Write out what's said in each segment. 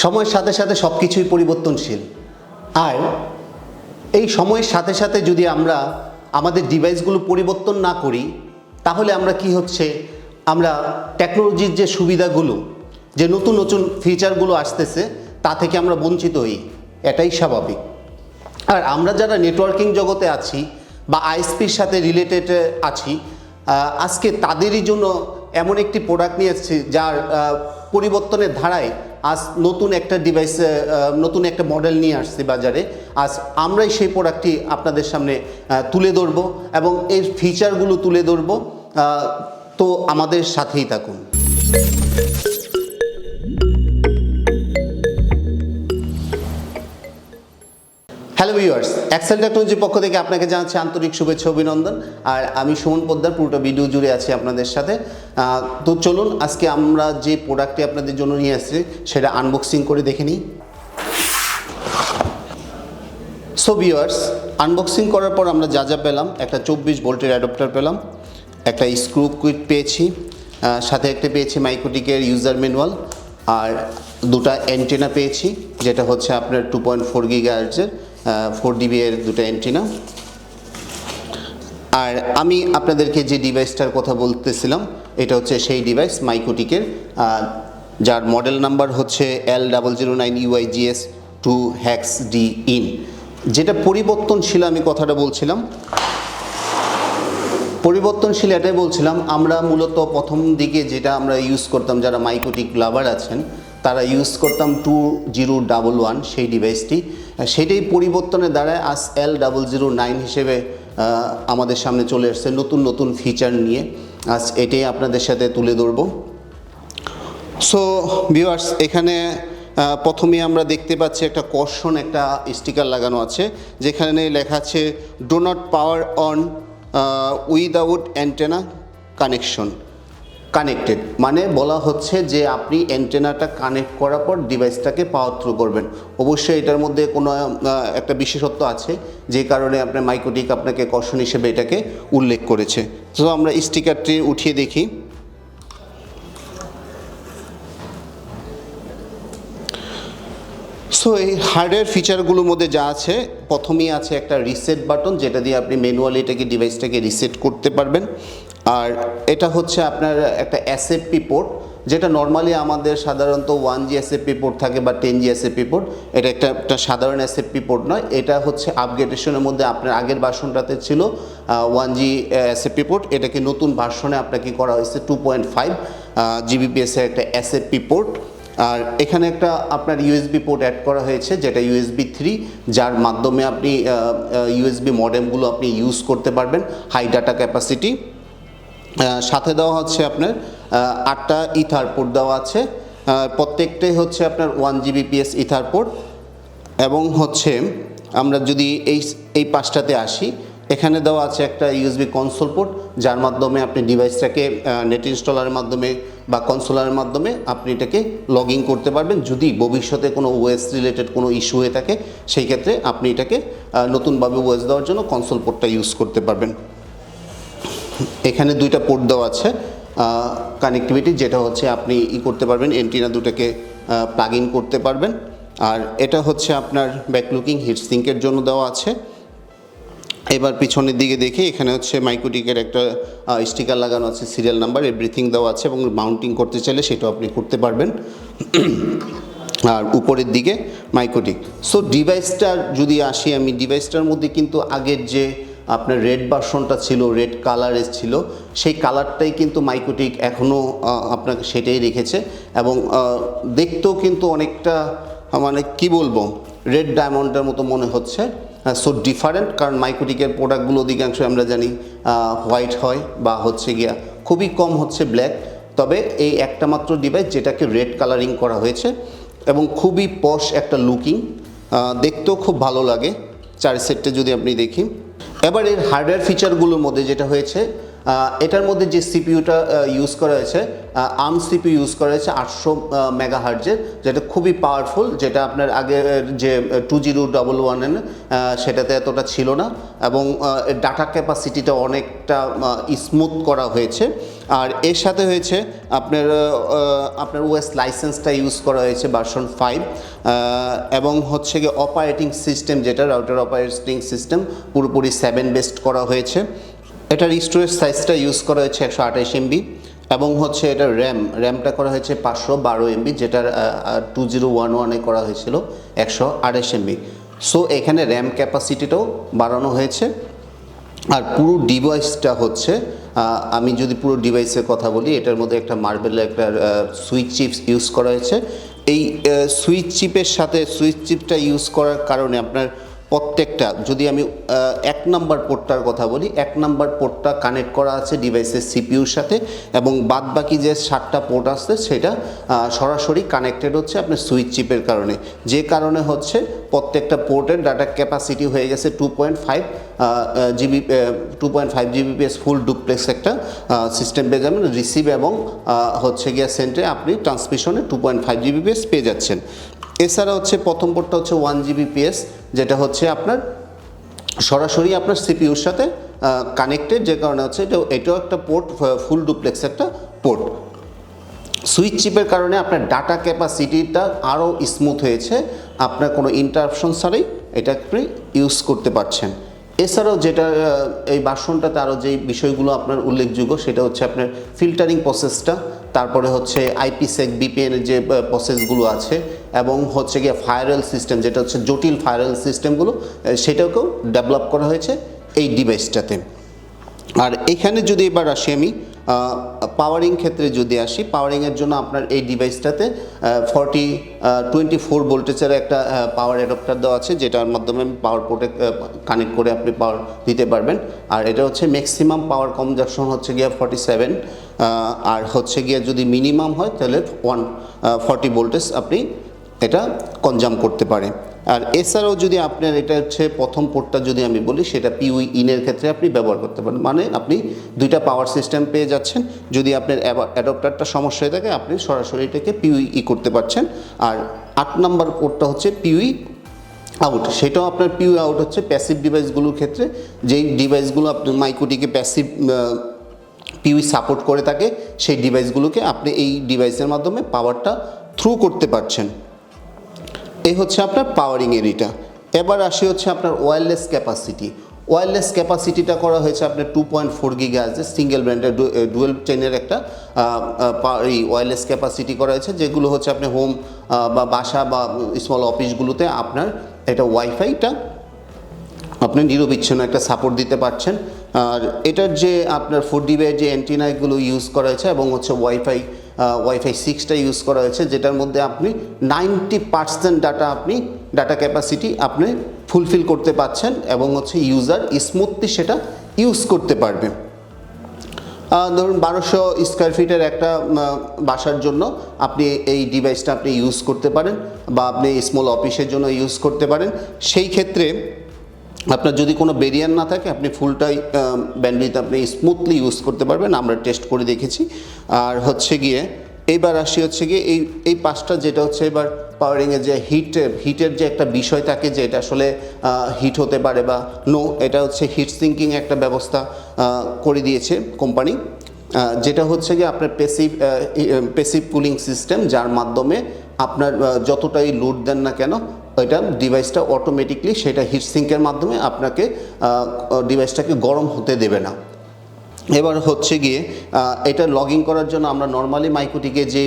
সময়ের সাথে সাথে সব কিছুই পরিবর্তনশীল, আর এই সময়ের সাথে সাথে যদি আমরা আমাদের ডিভাইসগুলো পরিবর্তন না করি তাহলে আমরা কি হচ্ছে, আমরা টেকনোলজির যে সুবিধাগুলো, যে নতুন নতুন ফিচারগুলো আসতেছে তা থেকে আমরা বঞ্চিত হই, এটাই স্বাভাবিক। আর আমরা যারা নেটওয়ার্কিং জগতে আছি বা আইএসপির সাথে রিলেটেড আছি, আজকে তাদেরই জন্য এমন একটি প্রোডাক্ট নিয়ে এসেছি যার পরিবর্তনের ধারায় আজ নতুন একটা ডিভাইস, নতুন একটা মডেল নিয়ে আসছি বাজারে। আজ আমরাই সেই প্রোডাক্টটি আপনাদের সামনে তুলে ধরব এবং এর ফিচারগুলো তুলে ধরব, তো আমাদের সাথেই থাকুন। হ্যালো ভিউয়ার্স, এক্সেল টেকনোলজির পক্ষ থেকে আপনাকে জানাচ্ছি আন্তরিক শুভেচ্ছা অভিনন্দন। আর আমি সুমন পোদ্দার, পুরোটা ভিডিও জুড়ে আছি আপনাদের সাথে। তো চলুন আজকে আমরা যে প্রোডাক্টটি আপনাদের জন্য নিয়ে আসছি সেটা আনবক্সিং করে দেখে নিই। সো ভিউয়ার্স, আনবক্সিং করার পর আমরা যা যা পেলাম, একটা 24 ভোল্টের অ্যাডাপ্টার পেলাম, একটা স্ক্রু কিট পেয়েছি, সাথে একটা পেয়েছি মাইক্রোটিকের ইউজার ম্যানুয়াল, আর দুটা অ্যান্টেনা পেয়েছি, যেটা হচ্ছে আপনার 2.4 গিগাহার্টজের 4 dB এর দুটো অ্যান্টেনা। আর আমি আপনাদেরকে যে ডিভাইসটার কথা বলতেছিলাম এটা হচ্ছে সেই ডিভাইস মাইক্রোটিকের, যার মডেল নাম্বার হচ্ছে L009UiGS-2HaxD-IN। যেটা পরিবর্তনশীল, আমি কথাটা বলছিলাম পরিবর্তনশীল, এটাই বলছিলাম। আমরা মূলত প্রথম দিকে যেটা আমরা ইউজ করতাম, যারা মাইক্রোটিক লাভার আছেন তারা ইউজ করতাম 2011 সেই ডিভাইসটি, সেটাই পরিবর্তনের দ্বারা আজ L009 হিসেবে আমাদের সামনে চলে এসছে নতুন নতুন ফিচার নিয়ে। আজ এটাই আপনাদের সাথে তুলে ধরব। সো ভিউয়ার্স, এখানে প্রথমে আমরা দেখতে পাচ্ছি একটা কশন, একটা স্টিকার লাগানো আছে যেখানে লেখা আছে do not power on without antenna connected, মানে বলা হচ্ছে যে আপনি অ্যান্টেনাটা কানেক্ট করার পর ডিভাইসটাকে পাওয়ার থ্রু করবেন। অবশ্যই এটার মধ্যে কোনো একটা বিশেষত্ব আছে যে কারণে আপনার মাইক্রোটিক আপনাকে কশন হিসেবে এটাকে উল্লেখ করেছে। তো আমরা স্টিকারটি উঠিয়ে দেখি। সো এই হার্ডওয়্যার ফিচারগুলোর মধ্যে যা আছে, প্রথমেই আছে একটা রিসেট বাটন, যেটা দিয়ে আপনি ম্যানুয়ালি এটাকে ডিভাইসটাকে রিসেট করতে পারবেন। আর এটা হচ্ছে আপনার একটা এসএফপি পোর্ট, যেটা নর্মালি আমাদের সাধারণত 1G এসএফপি পোর্ট থাকে বা 10G এসএফপি পোর্ট। এটা একটা সাধারণ এসএফপি পোর্ট নয়, এটা হচ্ছে আপগ্রেডেশনের মধ্যে আপনার আগের ভার্সনটাতে ছিল 1G এসএফপি পোর্ট, এটাকে নতুন ভার্সনে আপনাকে করা হয়েছে 2.5 Gbps এর একটা এসএফপি পোর্ট। আর এখানে একটা আপনার ইউএসবি পোর্ট অ্যাড করা হয়েছে, যেটা USB 3, যার মাধ্যমে আপনি ইউএসবি মডেমগুলো আপনি ইউজ করতে পারবেন, হাই ডাটা ক্যাপাসিটি। সাথে দেওয়া হচ্ছে আপনার 8টা ইথার পোর্ট দেওয়া আছে, প্রত্যেকটাই হচ্ছে আপনার 1 Gbps ইথার পোর্ট। এবং হচ্ছে আমরা যদি এই পাশটাতে আসি, এখানে দেওয়া আছে একটা ইউএসবি কনসোল পোর্ট, যার মাধ্যমে আপনি ডিভাইসটাকে নেট ইনস্টলারের মাধ্যমে বা কনসোলারের মাধ্যমে আপনি এটাকে লগ ইন করতে পারবেন। যদি ভবিষ্যতে কোনো ওএস রিলেটেড কোনো ইস্যু হয়ে থাকে, সেই ক্ষেত্রে আপনি এটাকে নতুনভাবে ওএস দেওয়ার জন্য কনসোল পোর্টটা ইউজ করতে পারবেন। এখানে দুইটা পোর্ট দেওয়া আছে কানেক্টিভিটি, যেটা হচ্ছে আপনি করতে পারবেন, এন্টিনা দুটাকে প্লাগ ইন করতে পারবেন। আর এটা হচ্ছে আপনার ব্যাকলুকিং হিটসিঙ্কের জন্য দেওয়া আছে। এবার পিছনের দিকে দেখি, এখানে হচ্ছে মাইক্রোটিকের একটা স্টিকার লাগানো আছে, সিরিয়াল নাম্বার, এভরিথিং দেওয়া আছে, এবং মাউন্টিং করতে চাইলে সেটাও আপনি করতে পারবেন। আর উপরের দিকে মাইক্রোটিক। সো ডিভাইসটার যদি আসি আমি, ডিভাইসটার মধ্যে কিন্তু আগের যে আপনার রেড ভার্সনটা ছিল, রেড কালারের ছিল, সেই কালারটাই কিন্তু মাইক্রোটিক এখনও আপনাকে সেটাই রেখেছে। এবং দেখতেও কিন্তু অনেকটা মানে কি বলবো, রেড ডায়মন্ডের মতো মনে হচ্ছে। সো ডিফারেন্ট, কারণ মাইক্রোটিকের প্রোডাক্টগুলো অধিকাংশ আমরা জানি হোয়াইট হয় বা হচ্ছে গিয়া খুবই কম হচ্ছে ব্ল্যাক। তবে এই একটা মাত্র ডিভাইস যেটাকে রেড কালারিং করা হয়েছে এবং খুবই পশ একটা লুকিং, দেখতেও খুব ভালো লাগে। 4 সেটটা যদি আপনি দেখি। এবার এর হার্ডওয়্যার ফিচারগুলোর মধ্যে যেটা হয়েছে, এটার মধ্যে যে সিপিইউটা ইউজ করা হয়েছে, আর্ম সিপিইউ ইউজ করা হয়েছে 800 মেগাহার্টজের, যেটা খুবই পাওয়ারফুল, যেটা আপনার আগের যে 2011 সেটাতে এতটা ছিল না। এবং ডাটা ক্যাপাসিটিটা অনেকটা স্মুথ করা হয়েছে। আর এর সাথে হয়েছে আপনার ওএস লাইসেন্সটা ইউজ করা হয়েছে ভার্সন 5 এবং হচ্ছে গিয়ে অপারেটিং সিস্টেম যেটা রাউটার অপারেটিং সিস্টেম পুরোপুরি 7 বেসড করা হয়েছে। এটার স্টোরেজ সাইজটা ইউজ করা হয়েছে 128 MB এবং হচ্ছে এটার র্যামটা করা হয়েছে 512 MB, যেটার 2011-এ করা হয়েছিল 128 MB। সো এখানে র্যাম ক্যাপাসিটিটাও বাড়ানো হয়েছে। আর পুরো ডিভাইসটা হচ্ছে আমি যদি পুরো ডিভাইসের কথা বলি, এটার মধ্যে একটা মার্বেলের একটা সুইচ চিপস ইউজ করা হয়েছে। এই সুইচ চিপটা ইউজ করার কারণে আপনার প্রত্যেকটা, যদি আমি 1 নাম্বার পোর্টটার কথা বলি, 1 নাম্বার পোর্টটা কানেক্ট করা আছে ডিভাইসের সিপিইউর সাথে এবং বাদবাকি যে 7টা পোর্ট আছে সেটা সরাসরি কানেক্টেড হচ্ছে আপনার সুইচ চিপের কারণে, যে কারণে হচ্ছে প্রত্যেকটা পোর্টের ডাটা ক্যাপাসিটি হয়ে গেছে 2.5 Gbps ফুল ডুপ্লেক্স একটা সিস্টেম পেয়ে যাবেন। রিসিভ এবং হচ্ছে গিয়ে সেন্টে আপনি ট্রান্সমিশনে 2.5 Gbps পেয়ে যাচ্ছেন। এছাড়া হচ্ছে প্রথম পোর্টটা হচ্ছে 1 Gbps, যেটা হচ্ছে আপনার সরাসরি আপনার সিপিইউর সাথে কানেক্টেড, যে কারণে হচ্ছে এটাও একটা পোর্ট, ফুল ডুপ্লেক্স একটা পোর্ট। সুইচ চিপের কারণে আপনার ডাটা ক্যাপাসিটিটা আরও স্মুথ হয়েছে, আপনার কোনো ইন্টারাপশন ছাড়াই এটা আপনি ইউজ করতে পারছেন। এছাড়াও যেটা এই ভার্সনটাতে আরও যেই বিষয়গুলো আপনার উল্লেখযোগ্য সেটা হচ্ছে আপনার ফিল্টারিং প্রসেসটা, তারপরে হচ্ছে IPsec VPN এর যে প্রসেসগুলো আছে এবং হচ্ছে গিয়ে ফায়ারওয়েল সিস্টেম, যেটা হচ্ছে জটিল ফায়ারওয়েল সিস্টেমগুলো, সেটাকেও ডেভেলপ করা হয়েছে এই ডিভাইসটাতে। আর এখানে যদি এবার আসি আমি পাওয়ারিং ক্ষেত্রে যদি আসি, পাওয়ারিংয়ের জন্য আপনার এই ডিভাইসটাতে 24 ভোল্টেজের একটা পাওয়ার অ্যাডাপ্টার দেওয়া আছে, যেটার মাধ্যমে পাওয়ার পোর্টে কানেক্ট করে আপনি পাওয়ার দিতে পারবেন। আর এটা হচ্ছে ম্যাক্সিমাম পাওয়ার কনজাম্পশন হচ্ছে গিয়ে 47, আর হচ্ছে গিয়ে যদি মিনিমাম হয় তাহলে 140 ভোল্টেজ আপনি এটা কনজাম করতে পারে। আর এছাড়াও যদি আপনার এটা হচ্ছে প্রথম পোর্টটা যদি আমি বলি, সেটা PoE ইনের ক্ষেত্রে আপনি ব্যবহার করতে পারেন, মানে আপনি 2টা পাওয়ার সিস্টেম পেয়ে যাচ্ছেন। যদি আপনার অ্যাডাপ্টারটা সমস্যা হয়ে থাকে আপনি সরাসরি এটাকে PoE করতে পারছেন। আর 8 নাম্বার পোর্টটা হচ্ছে PoE আউট, সেটাও আপনার PoE আউট হচ্ছে প্যাসিভ ডিভাইসগুলোর ক্ষেত্রে, যেই ডিভাইসগুলো আপনার মাইক্রোটিকে প্যাসিভ PoE সাপোর্ট করে থাকে, সেই ডিভাইসগুলোকে আপনি এই ডিভাইসের মাধ্যমে পাওয়ারটা থ্রু করতে পারছেন। এই হচ্ছে আপনার পাওয়ারিং এরিয়াটা। এবার আসি হচ্ছে আপনার ওয়্যারলেস ক্যাপাসিটিটা করা হয়েছে আপনার 2.4 GHz সিঙ্গেল ব্র্যান্ডের ডুয়েল চেনের একটা ওয়্যারলেস ক্যাপাসিটি করা হয়েছে, যেগুলো হচ্ছে আপনি হোম বা বাসা বা স্মল অফিসগুলোতে আপনার এটা ওয়াইফাইটা আপনি নিরবিচ্ছিন্ন একটা সাপোর্ট দিতে পারছেন। আর এটার যে আপনার 4dB যে অ্যান্টিনাগুলো ইউজ করা হয়েছে এবং হচ্ছে ওয়াইফাই 6টা ইউজ করা হয়েছে, যেটার মধ্যে আপনি 90% ডাটা ক্যাপাসিটি আপনি ফুলফিল করতে পারছেন এবং হচ্ছে ইউজার স্মুথলি সেটা ইউজ করতে পারবে। ধরুন 1200 স্কোয়ার ফিটের একটা বাসার জন্য আপনি এই ডিভাইসটা আপনি ইউজ করতে পারেন, বা আপনি স্মল অফিসের জন্য ইউজ করতে পারেন। সেই ক্ষেত্রে আপনার যদি কোনো ব্যারিয়ার না থাকে আপনি ফুলটাই ব্যান্ডউইথ আপনি স্মুথলি ইউজ করতে পারবেন, আমরা টেস্ট করে দেখেছি। আর হচ্ছে গিয়ে এইবার আসি হচ্ছে গিয়ে এই পাঁচটা, যেটা হচ্ছে এবার পাওয়ারিংয়ের যে হিটের যে একটা বিষয় থাকে, যে এটা আসলে হিট হতে পারে বা নো, এটা হচ্ছে হিট সিঙ্কিং একটা ব্যবস্থা করে দিয়েছে কোম্পানি, যেটা হচ্ছে গিয়ে আপনার প্যাসিভ কুলিং সিস্টেম, যার মাধ্যমে আপনার যতটাই লোড দেন না কেন এটা ডিভাইসটা অটোমেটিকলি সেটা হিট সিঙ্কের মাধ্যমে আপনাকে ডিভাইসটাকে গরম হতে দেবে না। এবার হচ্ছে গিয়ে এটা লগইন করার জন্য আমরা নর্মালি মাইক্রোটিকে যে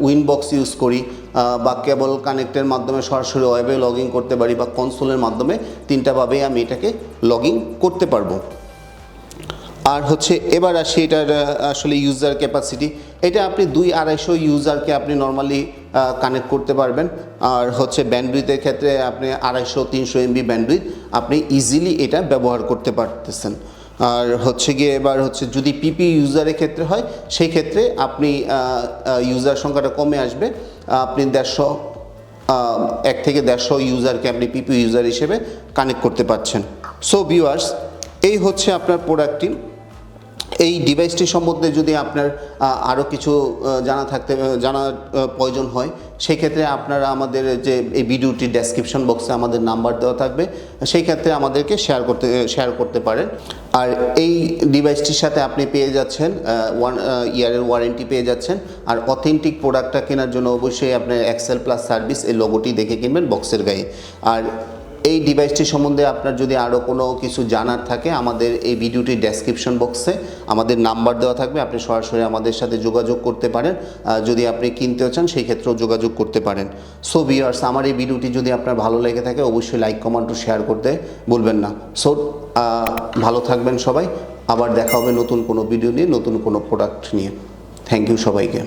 উইনবক্স ইউজ করি বা কেবল কানেক্টের মাধ্যমে সরাসরি ওয়েবে লগইন করতে পারি বা কনসোলের মাধ্যমে, 3টাভাবেই আমি এটাকে লগইন করতে পারবো। আর হচ্ছে এবার আসি এটার আসলে ইউজার ক্যাপাসিটি, এটা আপনি 200-250 ইউজারকে আপনি নর্মালি কানেক্ট করতে পারবেন। আর হচ্ছে ব্যান্ডউইথের ক্ষেত্রে আপনি 250-300 MB ব্যান্ডউইথ আপনি ইজিলি এটা ব্যবহার করতে পারতেছেন। আর হচ্ছে গিয়ে এবার হচ্ছে যদি পিপি ইউজারের ক্ষেত্রে হয়, সেই ক্ষেত্রে আপনি ইউজার সংখ্যাটা কমে আসবে, আপনি 1 থেকে 150 ইউজারকে আপনি পিপি ইউজার হিসেবে কানেক্ট করতে পারছেন। সো ভিউয়ার্স, এই হচ্ছে আপনার প্রোডাক্টটি। এই ডিভাইসটি সম্বন্ধে যদি আপনার আরও কিছু জানার প্রয়োজন হয়, সেই ক্ষেত্রে আপনারা আমাদের যে এই ভিডিওটির ডেসক্রিপশন বক্সে আমাদের নাম্বার দেওয়া থাকবে, সেই ক্ষেত্রে আমাদেরকে শেয়ার করতে পারেন। আর এই ডিভাইসটির সাথে আপনি পেয়ে যাচ্ছেন 1 ইয়ারের ওয়ারেন্টি পেয়ে যাচ্ছেন। আর অথেন্টিক প্রোডাক্টটা কেনার জন্য অবশ্যই আপনার এক্সেল প্লাস সার্ভিস এই লোগোটি দেখে কিনবেন বক্সের গায়ে। আর এই ডিভাইসটি সম্বন্ধে আপনার যদি আরও কোনো কিছু জানার থাকে, আমাদের এই ভিডিওটির ডেসক্রিপশন বক্সে আমাদের নাম্বার দেওয়া থাকবে, আপনি সরাসরি আমাদের সাথে যোগাযোগ করতে পারেন। যদি আপনি কিনতেও চান সেই ক্ষেত্রেও যোগাযোগ করতে পারেন। সো ভিউয়ার্স, আমার এই ভিডিওটি যদি আপনার ভালো লেগে থাকে অবশ্যই লাইক, কমেন্ট ও শেয়ার করতে ভুলবেন না। সো ভালো থাকবেন সবাই, আবার দেখা হবে নতুন কোনো ভিডিও নিয়ে, নতুন কোনো প্রোডাক্ট নিয়ে। থ্যাংক ইউ সবাইকে।